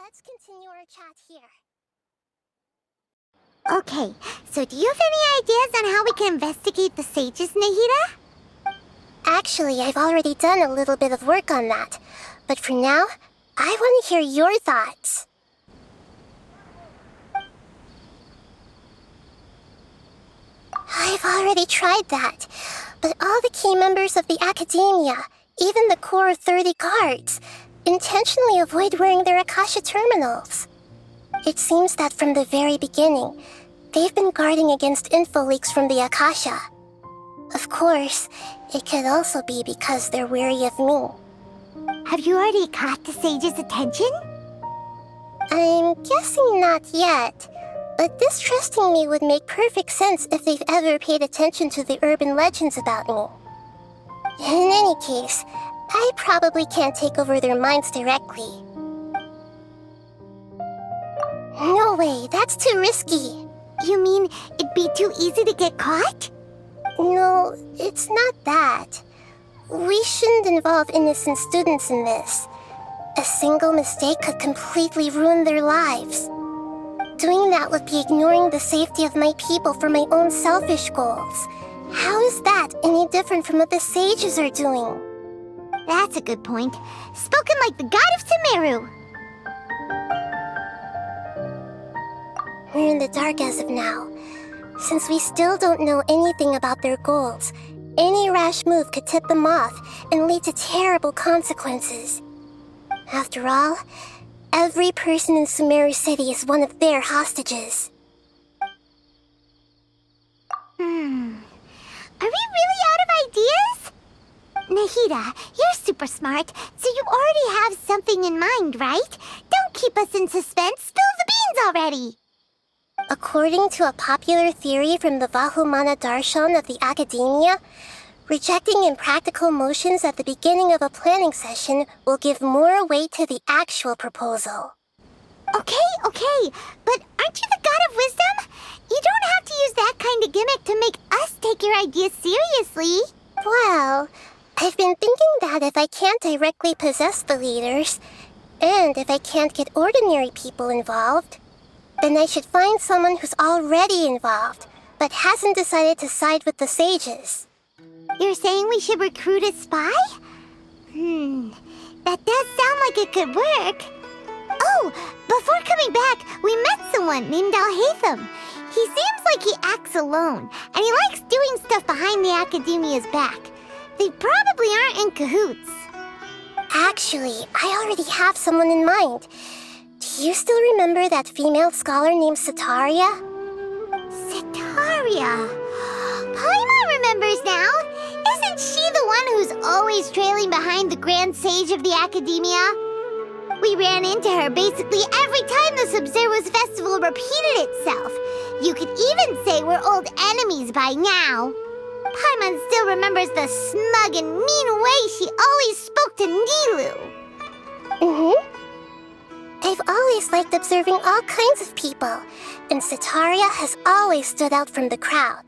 let's continue our chat here. Okay, so do you have any ideas on how we can investigate the sages, Nahida? Actually, I've already done a little bit of work on that. But for now, I want to hear your thoughts. I've already tried that. But all the key members of the Academia, even the core 30 guards, intentionally avoid wearing their Akasha terminals. It seems that from the very beginning, they've been guarding against info leaks from the Akasha. Of course, it could also be because they're wary of me. Have you already caught the sage's attention? I'm guessing not yet, but distrusting me would make perfect sense if they've ever paid attention to the urban legends about me. In any case, I probably can't take over their minds directly. No way, that's too risky. You mean it'd be too easy to get caught? No, it's not that. We shouldn't involve innocent students in this. A single mistake could completely ruin their lives. Doing that would be ignoring the safety of my people for my own selfish goals. How is that any different from what the sages are doing? That's a good point. Spoken like the god of Sumeru. We're in the dark as of now. Since we still don't know anything about their goals, any rash move could tip them off and lead to terrible consequences. After all, every person in Sumeru City is one of their hostages. Are we really out of ideas? Nahida, you're super smart, so you already have something in mind, right? Don't keep us in suspense. Spill the beans already. According to a popular theory from the Vahumana Darshan of the Academia, rejecting impractical motions at the beginning of a planning session will give more weight to the actual proposal. Okay, but aren't you the god of wisdom? You don't have to use that kind of gimmick to make us take your ideas seriously. Well, I've been thinking that if I can't directly possess the leaders, and if I can't get ordinary people involved, then I should find someone who's already involved, but hasn't decided to side with the sages. You're saying we should recruit a spy? That does sound like it could work. Oh, before coming back, we met someone named Alhaitham. He seems like he acts alone, and he likes doing stuff behind the Academia's back. They probably aren't in cahoots. Actually, I already have someone in mind. Do you still remember that female scholar named Setaria? Setaria? Paimon remembers now. Isn't she the one who's always trailing behind the Grand Sage of the Academia? We ran into her basically every time the Sub-Zero's festival repeated itself. You could even say we're old enemies by now. Paimon still remembers the smug and mean way she always spoke to Nilou. I've always liked observing all kinds of people, and Setaria has always stood out from the crowd.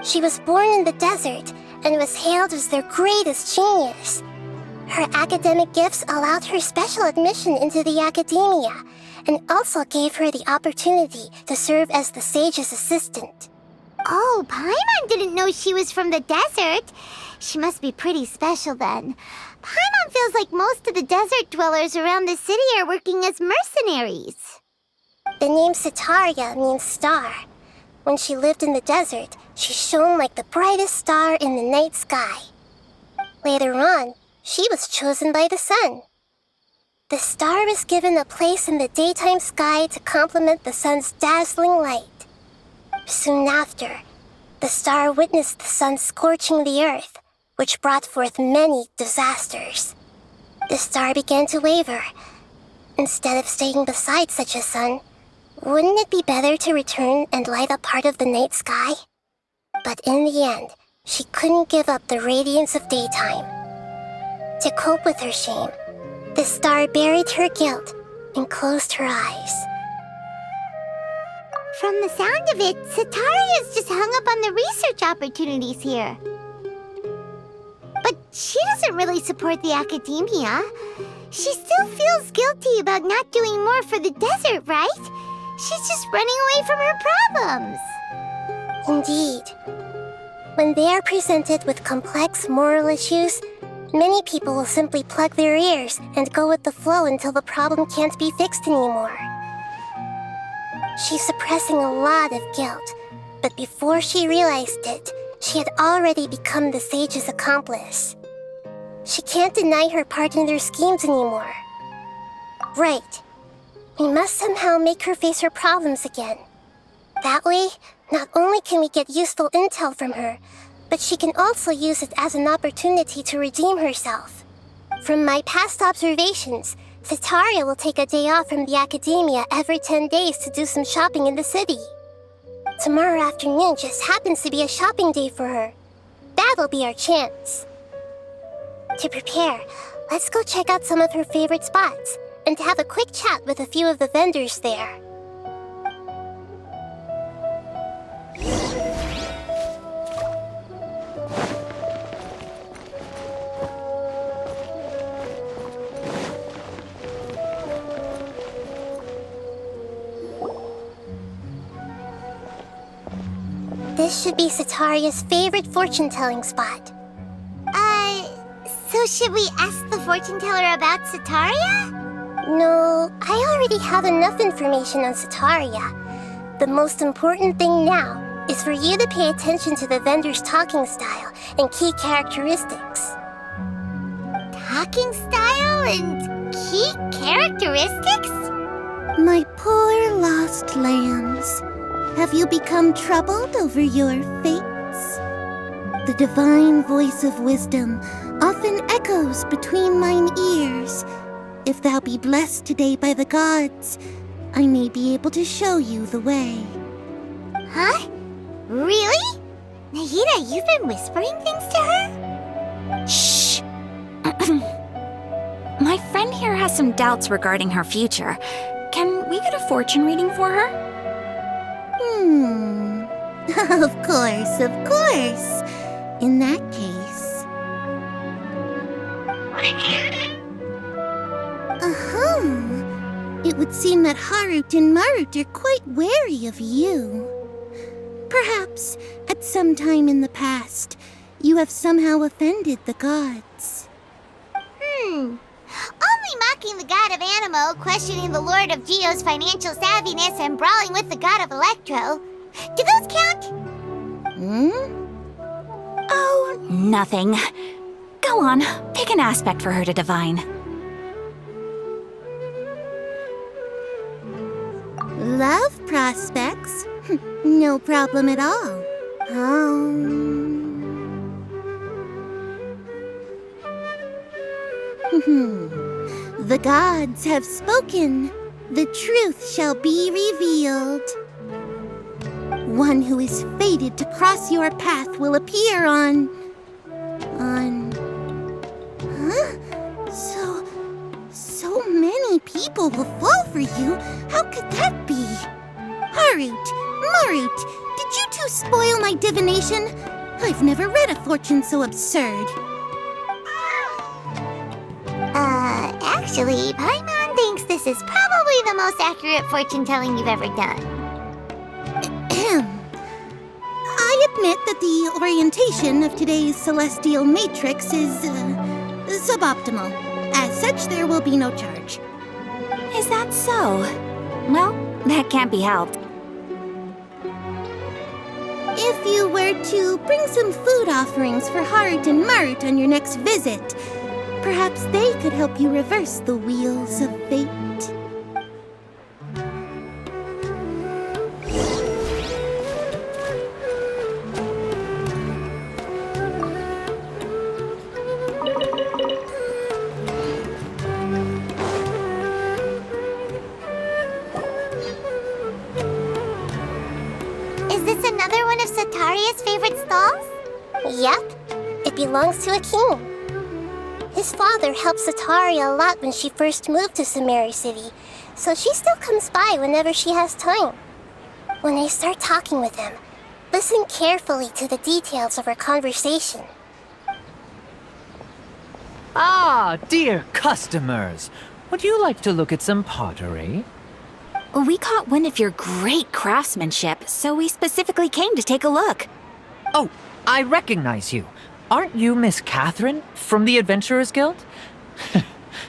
She was born in the desert and was hailed as their greatest genius. Her academic gifts allowed her special admission into the Academia, and also gave her the opportunity to serve as the sage's assistant. Oh, Paimon didn't know she was from the desert. She must be pretty special then. Paimon feels like most of the desert dwellers around the city are working as mercenaries. The name Setaria means star. When she lived in the desert, she shone like the brightest star in the night sky. Later on, she was chosen by the sun. The star was given a place in the daytime sky to complement the sun's dazzling light. Soon after, the star witnessed the sun scorching the earth, which brought forth many disasters. The star began to waver. Instead of staying beside such a sun, wouldn't it be better to return and light up part of the night sky? But in the end, she couldn't give up the radiance of daytime. To cope with her shame, the star buried her guilt and closed her eyes. From the sound of it, Setaria's just hung up on the research opportunities here. But she doesn't really support the Academia. she still feels guilty about not doing more for the desert, right? She's just running away from her problems. Indeed. When they are presented with complex moral issues, many people will simply plug their ears and go with the flow until the problem can't be fixed anymore. She's suppressing a lot of guilt, but before she realized it, she had already become the sage's accomplice. She can't deny her part in their schemes anymore. Right. We must somehow make her face her problems again. That way, not only can we get useful intel from her, but she can also use it as an opportunity to redeem herself. From my past observations, Setaria will take a day off from the academia every 10 days to do some shopping in the city. Tomorrow afternoon just happens to be a shopping day for her. That'll be our chance. To prepare, let's go check out some of her favorite spots and have a quick chat with a few of the vendors there. This should be Setaria's favorite fortune-telling spot. So should we ask the fortune teller about Setaria? No, I already have enough information on Setaria. The most important thing now is for you to pay attention to the vendor's talking style and key characteristics. Talking style and key characteristics? My poor lost lambs, have you become troubled over your fates? The divine voice of wisdom often echoes between mine ears. If thou be blessed today by the gods, I may be able to show you the way. Huh? Really? Nahida, you've been whispering things to her? Shh! My friend here has some doubts regarding her future. Can we get a fortune reading for her? Of course, of course. In that case... It would seem that Harut and Marut are quite wary of you. Perhaps, at some time in the past, you have somehow offended the gods. Only mocking the god of Animo, questioning the lord of Geo's financial savviness, and brawling with the god of Electro. Do those count? Oh, nothing. Go on, pick an aspect for her to divine. Love prospects? No problem at all. The gods have spoken. The truth shall be revealed. One who is fated to cross your path will appear on... So many people will fall for you. How could that be? Harut, Marut, did you two spoil my divination? I've never read a fortune so absurd. Actually, Paimon thinks this is probably the most accurate fortune-telling you've ever done. I admit that the orientation of today's celestial matrix is suboptimal. As such, there will be no charge. Is that so? Well, that can't be helped. If you were to bring some food offerings for Harut and Marut on your next visit, perhaps they could help you reverse the wheels of fate. Is this another one of Setaria's favorite stalls? Yep, it belongs to a king. His father helped Setaria a lot when she first moved to Samari City, so she still comes by whenever she has time. When I start talking with him, listen carefully to the details of our conversation. Ah, dear customers. Would you like to look at some pottery? We caught wind of your great craftsmanship, so we specifically came to take a look. Oh, I recognize you. Aren't you Miss Catherine from the Adventurers Guild?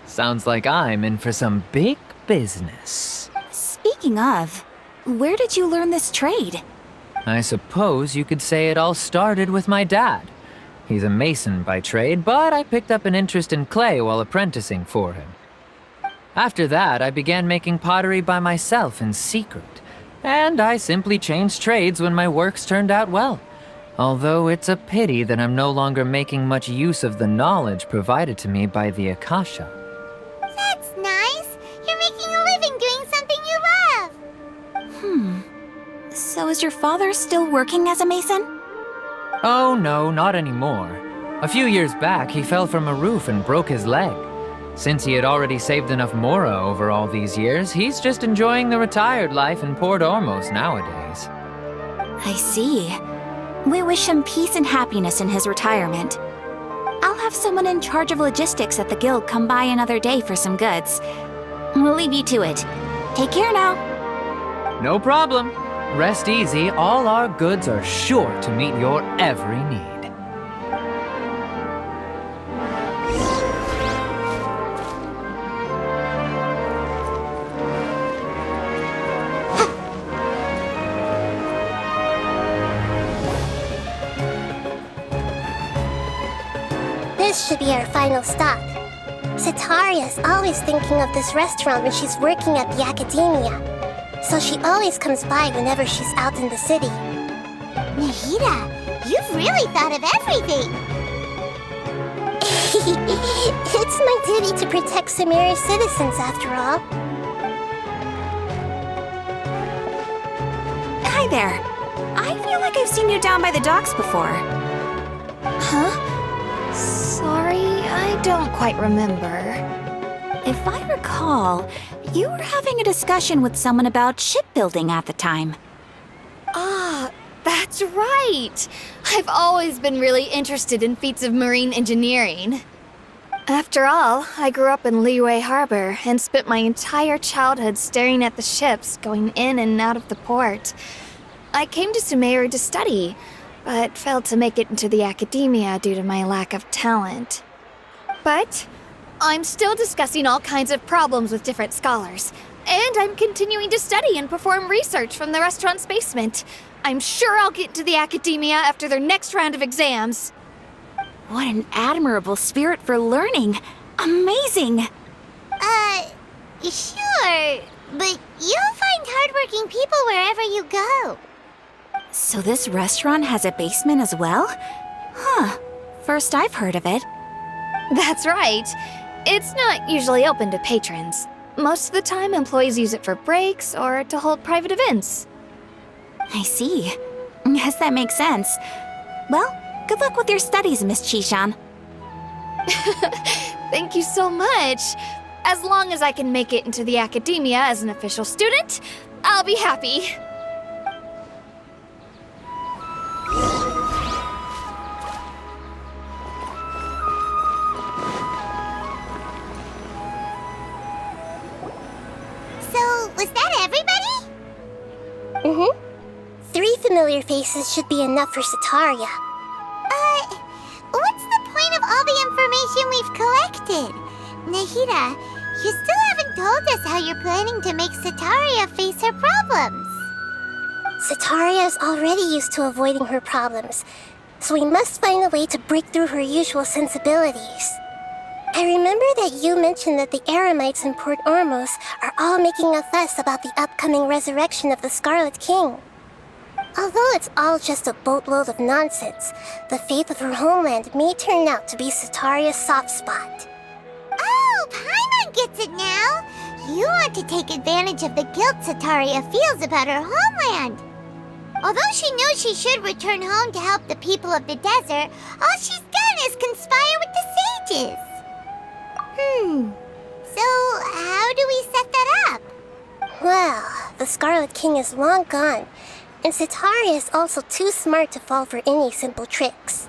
Sounds like I'm in for some big business. Speaking of, where did you learn this trade? I suppose you could say it all started with my dad. He's a mason by trade, but I picked up an interest in clay while apprenticing for him. After that, I began making pottery by myself in secret, and I simply changed trades when my works turned out well. Although it's a pity that I'm no longer making much use of the knowledge provided to me by the Akasha. That's nice. You're making a living doing something you love. So is your father still working as a mason? Oh no, not anymore. A few years back, he fell from a roof and broke his leg. Since he had already saved enough mora over all these years, he's just enjoying the retired life in Port Ormos nowadays. I see. We wish him peace and happiness in his retirement. I'll have someone in charge of logistics at the guild come by another day for some goods. We'll leave you to it. Take care now. No problem. Rest easy, all our goods are sure to meet your every need. This should be our final stop. Sitaria is always thinking of this restaurant when she's working at the academia, so she always comes by whenever she's out in the city. Nahida, you've really thought of everything. It's my duty to protect Samira's citizens, after all. Hi there. I feel like I've seen you down by the docks before. Huh? Sorry, I don't quite remember. If I recall, you were having a discussion with someone about shipbuilding at the time. Ah, that's right! I've always been really interested in feats of marine engineering. After all, I grew up in Liyue Harbor and spent my entire childhood staring at the ships going in and out of the port. I came to Sumeru to study, but failed to make it into the academia due to my lack of talent. But I'm still discussing all kinds of problems with different scholars, and I'm continuing to study and perform research from the restaurant's basement. I'm sure I'll get into the academia after their next round of exams. What an admirable spirit for learning. Amazing! Sure, but you'll find hardworking people wherever you go. So this restaurant has a basement as well? Huh. First I've heard of it. That's right. It's not usually open to patrons. Most of the time, employees use it for breaks or to hold private events. I see. Guess that makes sense. Well, good luck with your studies, Miss Chishan. Thank you so much. As long as I can make it into the academia as an official student, I'll be happy. So, was that everybody? Mm-hmm. 3 familiar faces should be enough for Sitaria. What's the point of all the information we've collected? Nahida, you still haven't told us how you're planning to make Sitaria face her problems. Sitaria is already used to avoiding her problems, so we must find a way to break through her usual sensibilities. I remember that you mentioned that the Eremites in Port Ormos are all making a fuss about the upcoming resurrection of the Scarlet King. Although it's all just a boatload of nonsense, the faith of her homeland may turn out to be Sitaria's soft spot. Oh, Paimon gets it now! You want to take advantage of the guilt Sitaria feels about her homeland. Although she knows she should return home to help the people of the desert, all she's done is conspire with the sages. So how do we set that up? Well, the Scarlet King is long gone, and Sitaria is also too smart to fall for any simple tricks.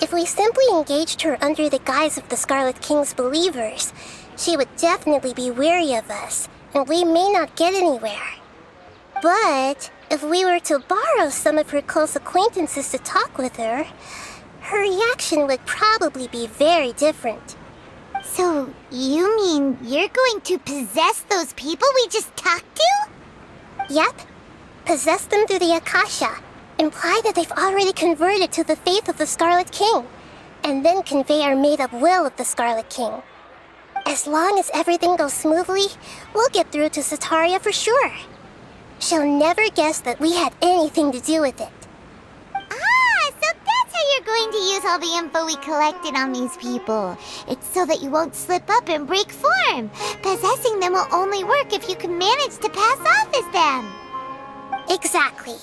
If we simply engaged her under the guise of the Scarlet King's believers, she would definitely be wary of us, and we may not get anywhere. But if we were to borrow some of her close acquaintances to talk with her, her reaction would probably be very different. So, you mean you're going to possess those people we just talked to? Yep. Possess them through the Akasha. Imply that they've already converted to the faith of the Scarlet King, and then convey our made-up will of the Scarlet King. As long as everything goes smoothly, we'll get through to Sataria for sure. She'll never guess that we had anything to do with it. Ah, so that's how you're going to use all the info we collected on these people. It's so that you won't slip up and break form. Possessing them will only work if you can manage to pass off as them. Exactly.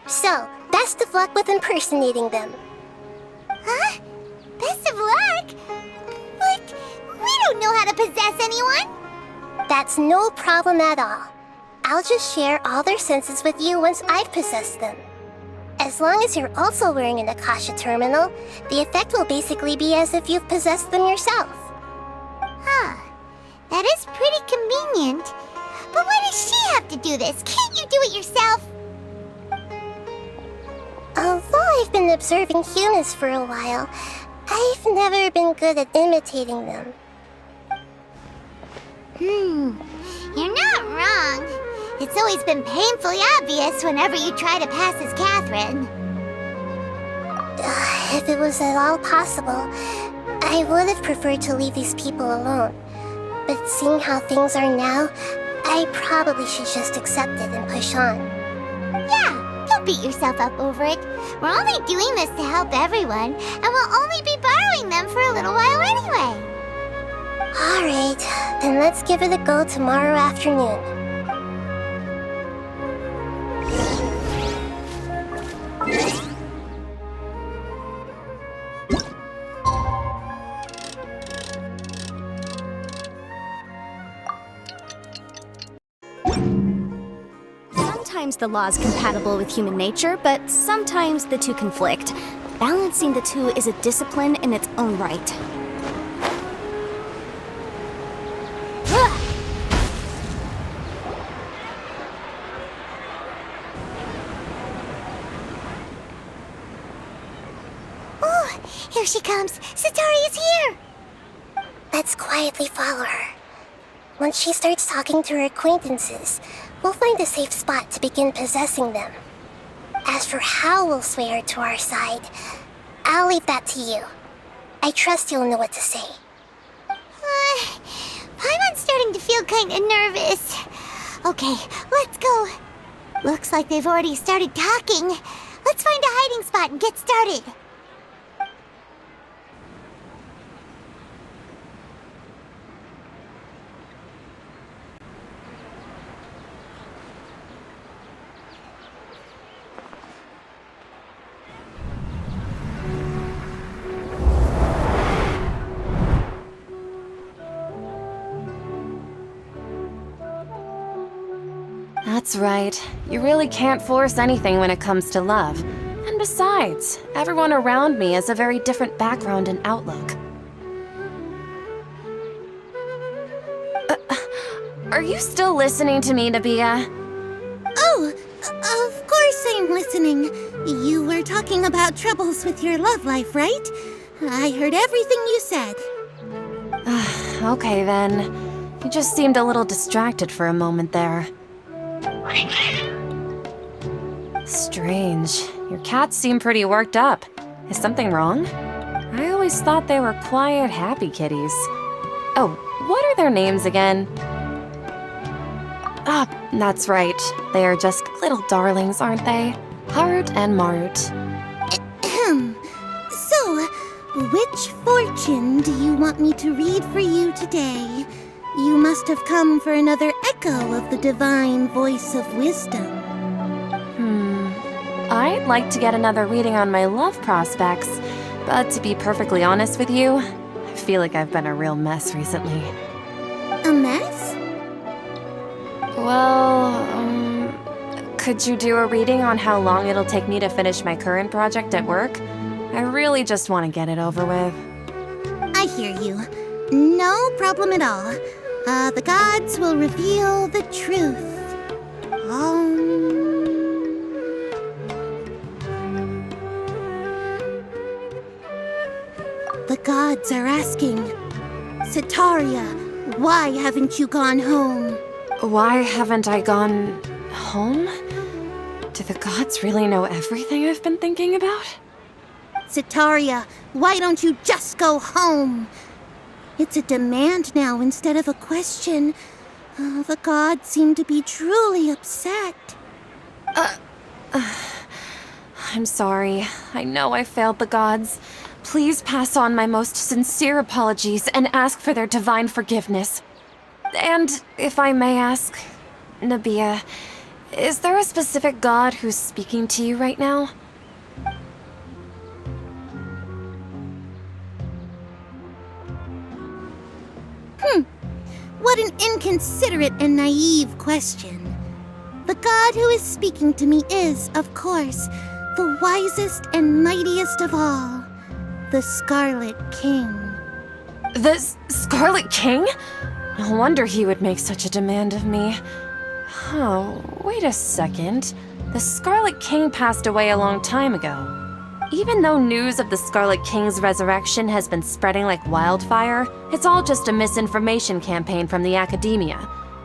So, best of luck with impersonating them. Huh? Best of luck? But we don't know how to possess anyone. That's no problem at all. I'll just share all their senses with you once I've possessed them. As long as you're also wearing an Akasha terminal, the effect will basically be as if you've possessed them yourself. Huh. That is pretty convenient. But why does she have to do this? Can't you do it yourself? Although I've been observing humans for a while, I've never been good at imitating them. You're not wrong. It's always been painfully obvious whenever you try to pass as Catherine. If it was at all possible, I would have preferred to leave these people alone. But seeing how things are now, I probably should just accept it and push on. Yeah, don't beat yourself up over it. We're only doing this to help everyone, and we'll only be borrowing them for a little while anyway. Alright, then let's give it a go tomorrow afternoon. Sometimes the law is compatible with human nature, but sometimes the two conflict. Balancing the two is a discipline in its own right. Oh, here she comes. Satari's here. Let's quietly follow her. Once she starts talking to her acquaintances, we'll find a safe spot to begin possessing them. As for how we'll sway her to our side, I'll leave that to you. I trust you'll know what to say. Paimon's starting to feel kind of nervous. Okay, let's go. Looks like they've already started talking. Let's find a hiding spot and get started. That's right. You really can't force anything when it comes to love. And besides, everyone around me has a very different background and outlook. Are you still listening to me, Nabia? Oh, of course I'm listening. You were talking about troubles with your love life, right? I heard everything you said. Okay then. You just seemed a little distracted for a moment there. Strange. Your cats seem pretty worked up. Is something wrong? I always thought they were quiet, happy kitties. Oh, what are their names again? Ah, that's right. They are just little darlings, aren't they? Harut and Marut. So, which fortune do you want me to read for you today? You must have come for another echo of the divine voice of wisdom. I'd like to get another reading on my love prospects, but to be perfectly honest with you, I feel like I've been a real mess recently. A mess? Well, could you do a reading on how long it'll take me to finish my current project at work? I I really just want to get it over with. I hear you. No problem at all. The gods will reveal the truth. The gods are asking, Setaria, why haven't you gone home? Why haven't I gone home? Do the gods really know everything I've been thinking about? Setaria, why don't you just go home? It's a demand now instead of a question. The gods seem to be truly upset. I'm sorry. I know I failed the gods. Please pass on my most sincere apologies and ask for their divine forgiveness. And if I may ask, Nabia, is there a specific god who's speaking to you right now? What an inconsiderate and naive question. The god who is speaking to me is, of course, the wisest and mightiest of all, the Scarlet King. The Scarlet King? No wonder he would make such a demand of me. Oh, wait a second. The Scarlet King passed away a long time ago. Even though news of the Scarlet King's resurrection has been spreading like wildfire, it's all just a misinformation campaign from the academia.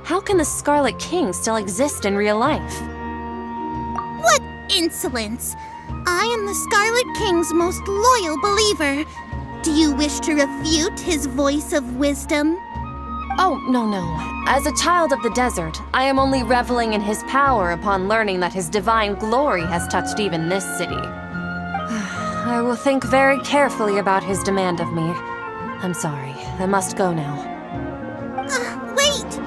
How can the Scarlet King still exist in real life? What insolence! I am the Scarlet King's most loyal believer. Do you wish to refute his voice of wisdom? Oh, no. As a child of the desert, I am only reveling in his power upon learning that his divine glory has touched even this city. I will think very carefully about his demand of me. I'm sorry. I must go now. Wait!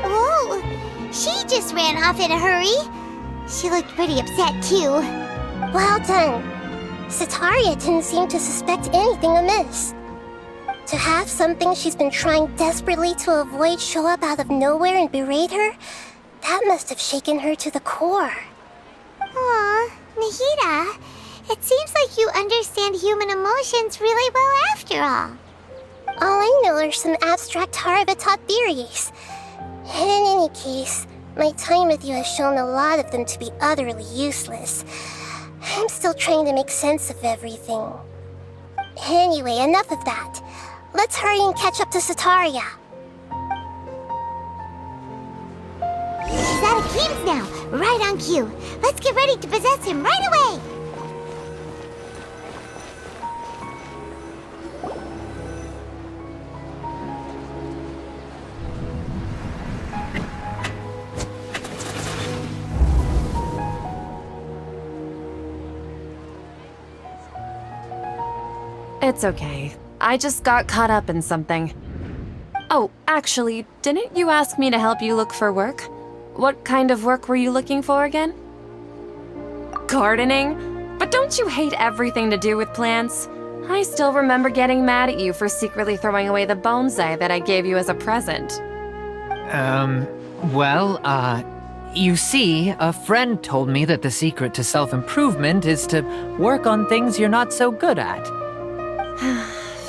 Oh, she just ran off in a hurry. She looked pretty upset, too. Well done. Setaria didn't seem to suspect anything amiss. To have something she's been trying desperately to avoid show up out of nowhere and berate her, that must have shaken her to the core. Aw, Nahida, it seems like you understand human emotions really well after all. All I know are some abstract Harvard-taught theories. And in any case, my time with you has shown a lot of them to be utterly useless. I'm still trying to make sense of everything. Anyway, enough of that. Let's hurry and catch up to Setaria. She's out of games now, right on cue. Let's get ready to possess him right away! It's okay. I just got caught up in something. Oh, actually, didn't you ask me to help you look for work? What kind of work were you looking for again? Gardening? But don't you hate everything to do with plants? I still remember getting mad at you for secretly throwing away the bonsai that I gave you as a present. You see, a friend told me that the secret to self-improvement is to work on things you're not so good at.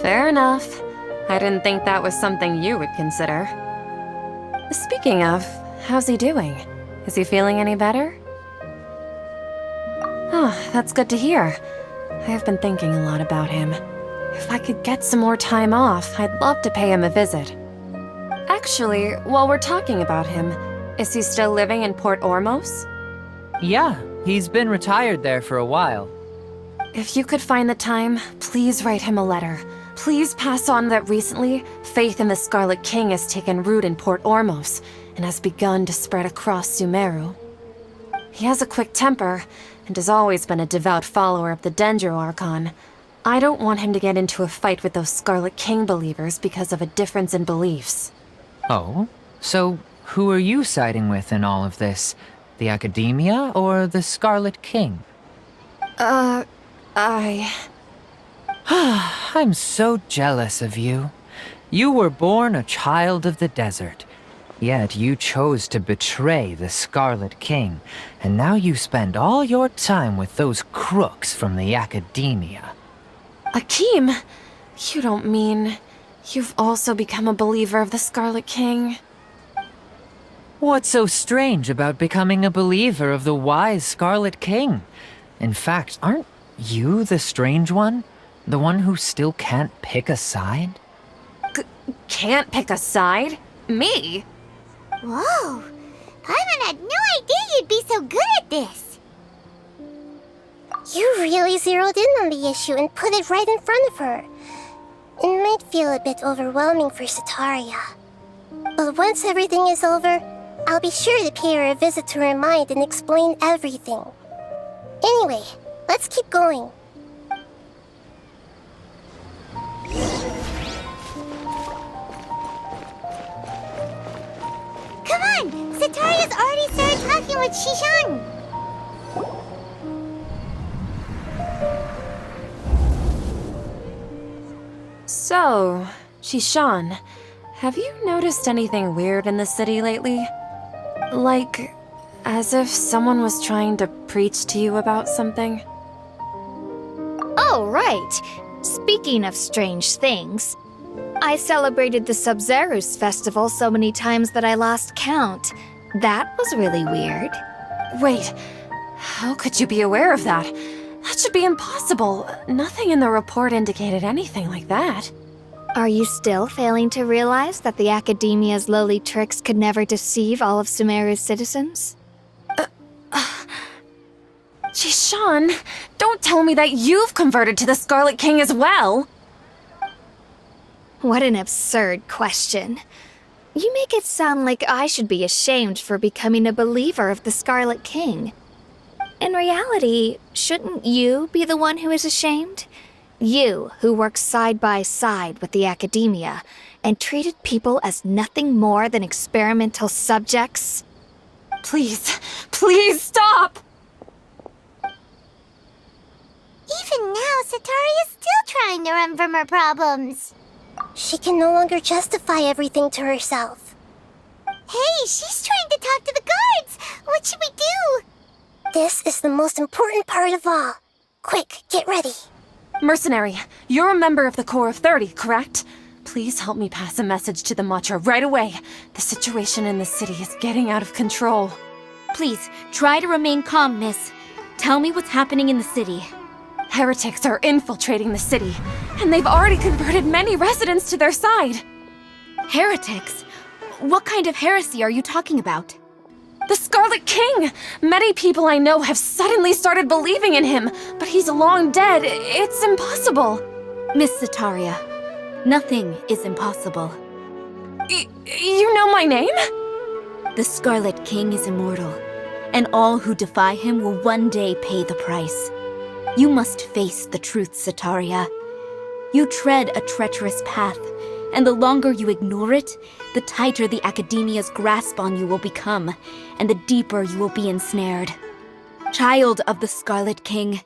Fair enough. I didn't think that was something you would consider. Speaking of, how's he doing? Is he feeling any better? Oh, that's good to hear. I have been thinking a lot about him. If I could get some more time off, I'd love to pay him a visit. Actually, while we're talking about him, is he still living in Port Ormos? Yeah, he's been retired there for a while. If you could find the time, please write him a letter. Please pass on that recently, faith in the Scarlet King has taken root in Port Ormos and has begun to spread across Sumeru. He has a quick temper and has always been a devout follower of the Dendro Archon. I don't want him to get into a fight with those Scarlet King believers because of a difference in beliefs. Oh? So who are you siding with in all of this? The Academia or the Scarlet King? I'm so jealous of you. You were born a child of the desert, yet you chose to betray the Scarlet King, and now you spend all your time with those crooks from the Academia. Akeem, you don't mean you've also become a believer of the Scarlet King? What's so strange about becoming a believer of the wise Scarlet King? In fact, aren't you the strange one? The one who still can't pick a side? Can't pick a side? Me? Whoa! Paimon had no idea you'd be so good at this. You really zeroed in on the issue and put it right in front of her. It might feel a bit overwhelming for Sataria. But once everything is over, I'll be sure to pay her a visit to her mind and explain everything. Anyway, let's keep going. Come on! Sataria's already started talking with Shishan! So, Shishan, have you noticed anything weird in the city lately? Like, as if someone was trying to preach to you about something? Oh, right. Speaking of strange things, I celebrated the Sub-Zerus festival so many times that I lost count. That was really weird. Wait, how could you be aware of that? That should be impossible. Nothing in the report indicated anything like that. Are you still failing to realize that the Academia's lowly tricks could never deceive all of Sumeru's citizens? Shishan, don't tell me that you've converted to the Scarlet King as well! What an absurd question. You make it sound like I should be ashamed for becoming a believer of the Scarlet King. In reality, shouldn't you be the one who is ashamed? You, who works side by side with the Academia and treated people as nothing more than experimental subjects? Please, please stop! Even now, Sataria's still trying to run from her problems. She can no longer justify everything to herself. Hey, she's trying to talk to the guards! What should we do? This is the most important part of all. Quick, get ready. Mercenary, you're a member of the Corps of 30, correct? Please help me pass a message to the Matcha right away. The situation in the city is getting out of control. Please, try to remain calm, miss. Tell me what's happening in the city. Heretics are infiltrating the city, and they've already converted many residents to their side. Heretics? What kind of heresy are you talking about? The Scarlet King! Many people I know have suddenly started believing in him, but he's long dead. It's impossible. Miss Sataria, nothing is impossible. You know my name? The Scarlet King is immortal, and all who defy him will one day pay the price. You must face the truth, Sataria. You tread a treacherous path, and the longer you ignore it, the tighter the Academia's grasp on you will become, and the deeper you will be ensnared. Child of the Scarlet King,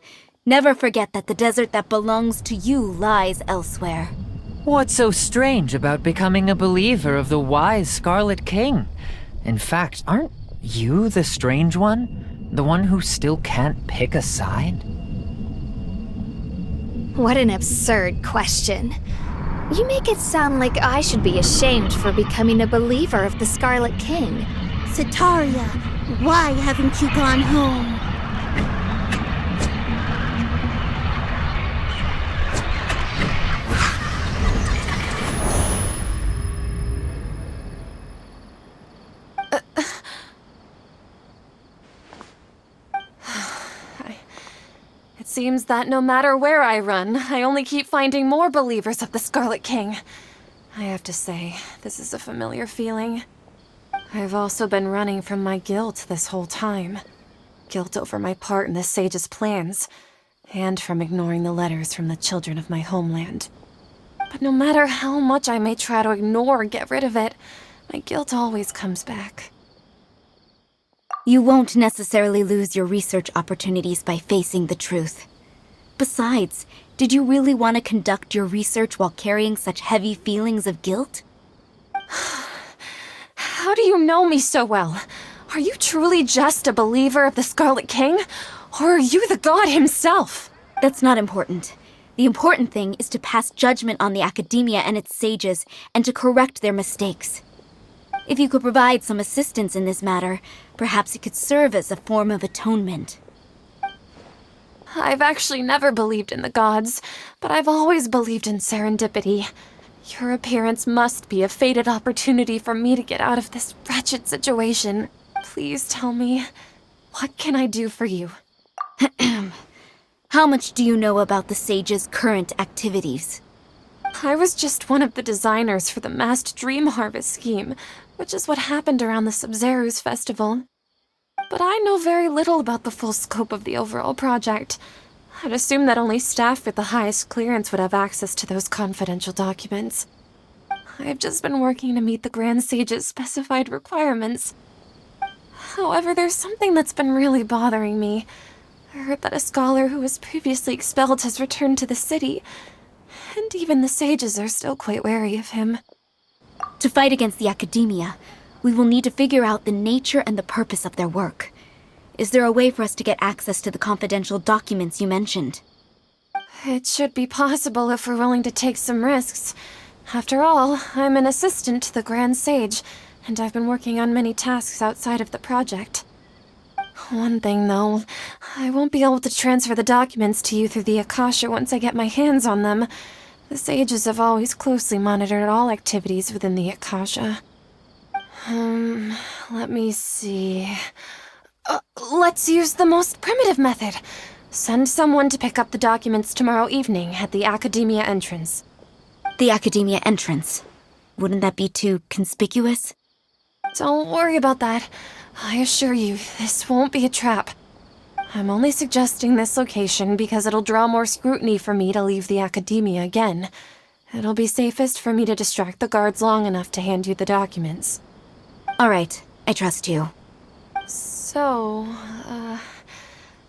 never forget that the desert that belongs to you lies elsewhere. What's so strange about becoming a believer of the wise Scarlet King? In fact, aren't you the strange one? The one who still can't pick a side? What an absurd question. You make it sound like I should be ashamed for becoming a believer of the Scarlet King. Sataria, why haven't you gone home? It seems that no matter where I run, I only keep finding more believers of the Scarlet King. I have to say, this is a familiar feeling. I've also been running from my guilt this whole time. Guilt over my part in the Sage's plans, and from ignoring the letters from the children of my homeland. But no matter how much I may try to ignore or get rid of it, my guilt always comes back. You won't necessarily lose your research opportunities by facing the truth. Besides, Did you really want to conduct your research while carrying such heavy feelings of guilt? How do you know me so well? Are you truly just a believer of the Scarlet King? Or are you the god himself? That's not important. The important thing is to pass judgment on the academia and its sages, and to correct their mistakes. If you could provide some assistance in this matter, perhaps it could serve as a form of atonement. I've actually never believed in the gods, but I've always believed in serendipity. Your appearance must be a fated opportunity for me to get out of this wretched situation. Please tell me, what can I do for you? How much do you know about the sage's current activities? I was just one of the designers for the massed dream harvest scheme, which is what happened around the Sub-Zeru's festival. But I know very little about the full scope of the overall project. I'd assume that only staff with the highest clearance would have access to those confidential documents. I've just been working to meet the Grand Sage's specified requirements. However, there's something that's been really bothering me. I heard that a scholar who was previously expelled has returned to the city, and even the sages are still quite wary of him. To fight against the academia, we will need to figure out the nature and the purpose of their work. Is there a way for us to get access to the confidential documents you mentioned? It should be possible if we're willing to take some risks. After all, I'm an assistant to the Grand Sage, and I've been working on many tasks outside of the project. One thing, though, I won't be able to transfer the documents to you through the Akasha once I get my hands on them. The sages have always closely monitored all activities within the Akasha. Let me see. Let's use the most primitive method. Send someone to pick up the documents tomorrow evening at the Academia entrance. The Academia entrance. Wouldn't that be too conspicuous? Don't worry about that. I assure you, this won't be a trap. I'm only suggesting this location because it'll draw more scrutiny for me to leave the Academia again. It'll be safest for me to distract the guards long enough to hand you the documents. All right, I trust you. So,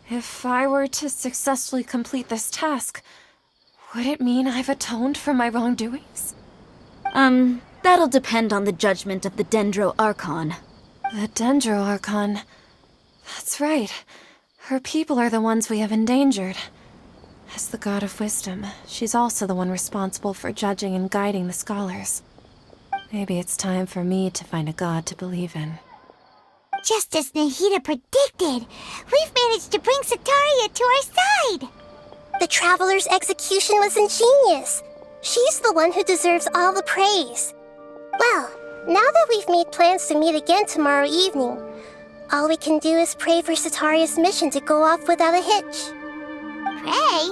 if I were to successfully complete this task, would it mean I've atoned for my wrongdoings? That'll depend on the judgment of the Dendro Archon. The Dendro Archon. That's right. Her people are the ones we have endangered. As the god of wisdom, she's also the one responsible for judging and guiding the scholars. Maybe it's time for me to find a god to believe in. Just as Nahida predicted, we've managed to bring Sataria to our side! The Traveler's execution was ingenious. She's the one who deserves all the praise. Well, now that we've made plans to meet again tomorrow evening, all we can do is pray for Sataria's mission to go off without a hitch. Pray?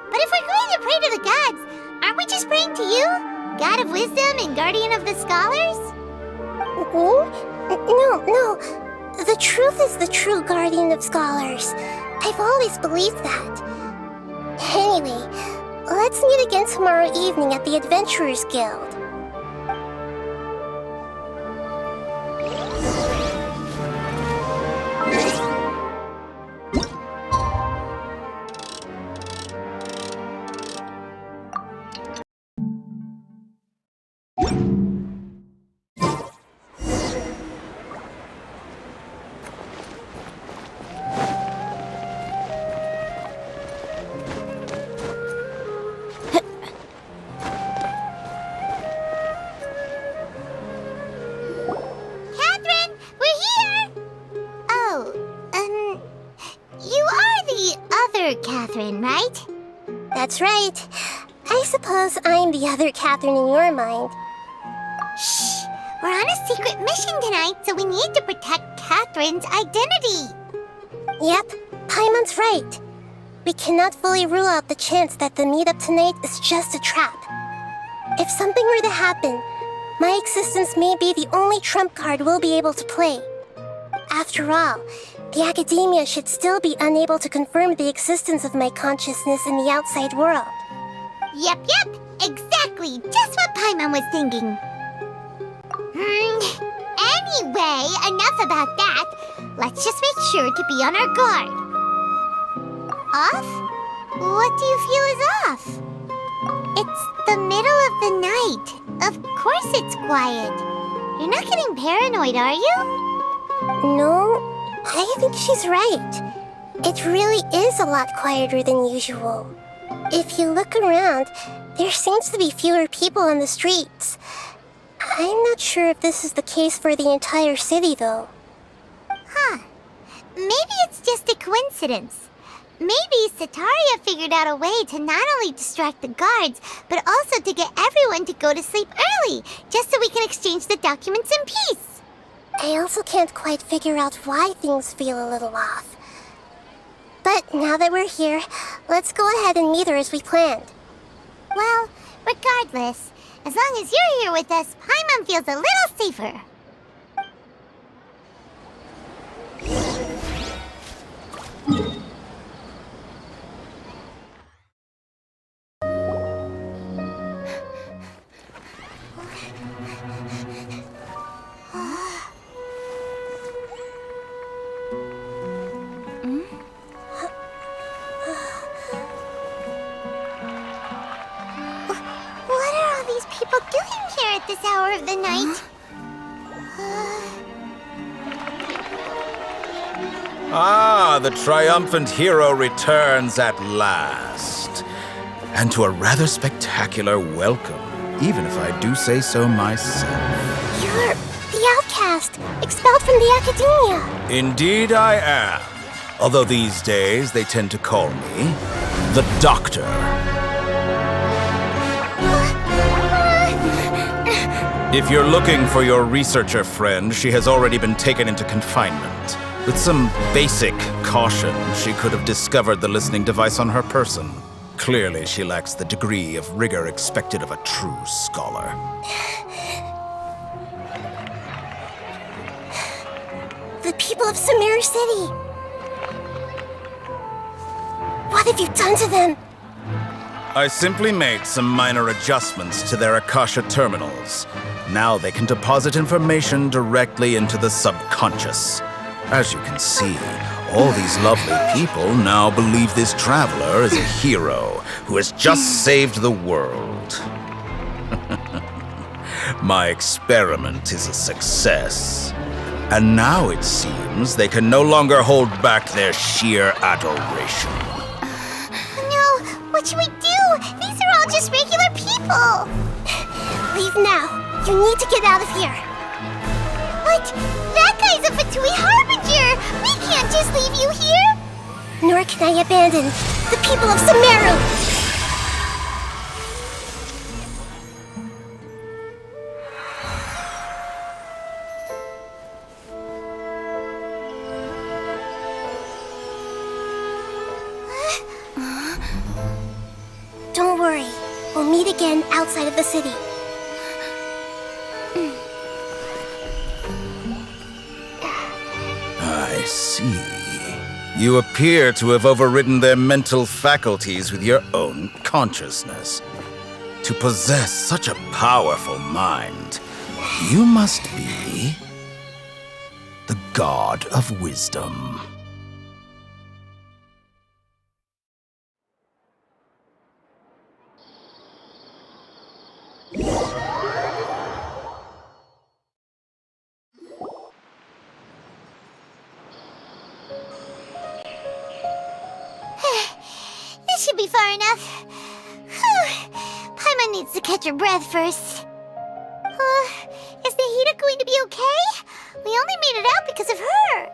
But if we're going to pray to the gods, aren't we just praying to you? God of wisdom and guardian of the scholars? No. The truth is the true guardian of scholars. I've always believed that. Anyway, let's meet again tomorrow evening at the Adventurers Guild. Catherine, right? That's right. I suppose I'm the other Catherine in your mind. Shh! We're on a secret mission tonight, so we need to protect Catherine's identity. Yep, Paimon's right. We cannot fully rule out the chance that the meetup tonight is just a trap. If something were to happen, my existence may be the only trump card we'll be able to play. After all, the academia should still be unable to confirm the existence of my consciousness in the outside world. Yep, exactly, just what Paimon was thinking. Anyway, enough about that. Let's just make sure to be on our guard. Off? What do you feel is off? It's the middle of the night. Of course it's quiet. You're not getting paranoid, are you? No, I think she's right. It really is a lot quieter than usual. If you look around, there seems to be fewer people on the streets. I'm not sure if this is the case for the entire city, though. Huh. Maybe it's just a coincidence. Maybe Sataria figured out a way to not only distract the guards, but also to get everyone to go to sleep early, just so we can exchange the documents in peace. I also can't quite figure out why things feel a little off. But now that we're here, let's go ahead and meet her as we planned. Well, regardless, as long as you're here with us, Paimon feels a little safer. What are all these people doing here at this hour of the night? Ah, the triumphant hero returns at last. And to a rather spectacular welcome, even if I do say so myself. You're the outcast, expelled from the academia. Indeed I am. Although these days they tend to call me the Doctor. If you're looking for your researcher friend, she has already been taken into confinement. With some basic caution, she could have discovered the listening device on her person. Clearly, she lacks the degree of rigor expected of a true scholar. The people of Sumeru City. What have you done to them? I simply made some minor adjustments to their Akasha terminals. Now they can deposit information directly into the subconscious. As you can see, all these lovely people now believe this traveler is a hero who has just saved the world. My experiment is a success. And now it seems they can no longer hold back their sheer adoration. No, what should we do? These are all just regular people. Leave now. You need to get out of here. What? That guy's a Fatui Harbinger! We can't just leave you here! Nor can I abandon the people of Sumeru. Don't worry. We'll meet again outside of the city. I see. You appear to have overridden their mental faculties with your own consciousness. To possess such a powerful mind, you must be the god of wisdom. This should be far enough. Whew. Paimon needs to catch her breath first. Is the Hida going to be okay? We only made it out because of her.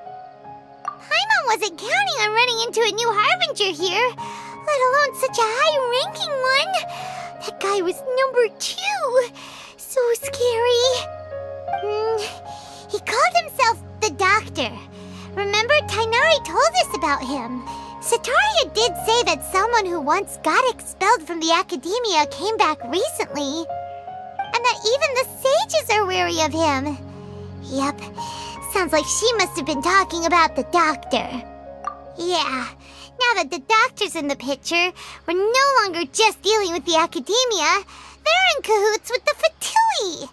Paimon wasn't counting on running into a new Harbinger here, let alone such a high-ranking one. That guy was number 2. So scary. He called himself the Doctor. Remember, Tainari told us about him. Sataria did say that someone who once got expelled from the academia came back recently. And that even the sages are wary of him. Yep, sounds like she must have been talking about the Doctor. Yeah, now that the Doctor's in the picture, we're no longer just dealing with the academia. They're in cahoots with the Fatui.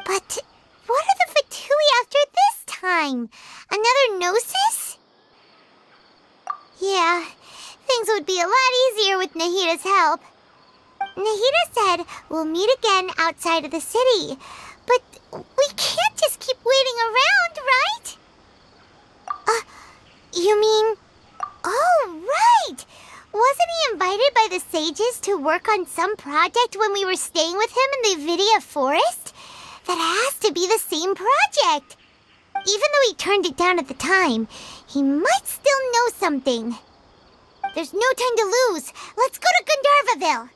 But what are the Fatui after this time? Another Gnosis? Yeah, things would be a lot easier with Nahita's help. Nahita said we'll meet again outside of the city. But we can't just keep waiting around, right? You mean... Oh, right! Wasn't he invited by the sages to work on some project when we were staying with him in the Vidia forest? That has to be the same project. Even though he turned it down at the time, he might still know something. There's no time to lose. Let's go to Gandharvaville.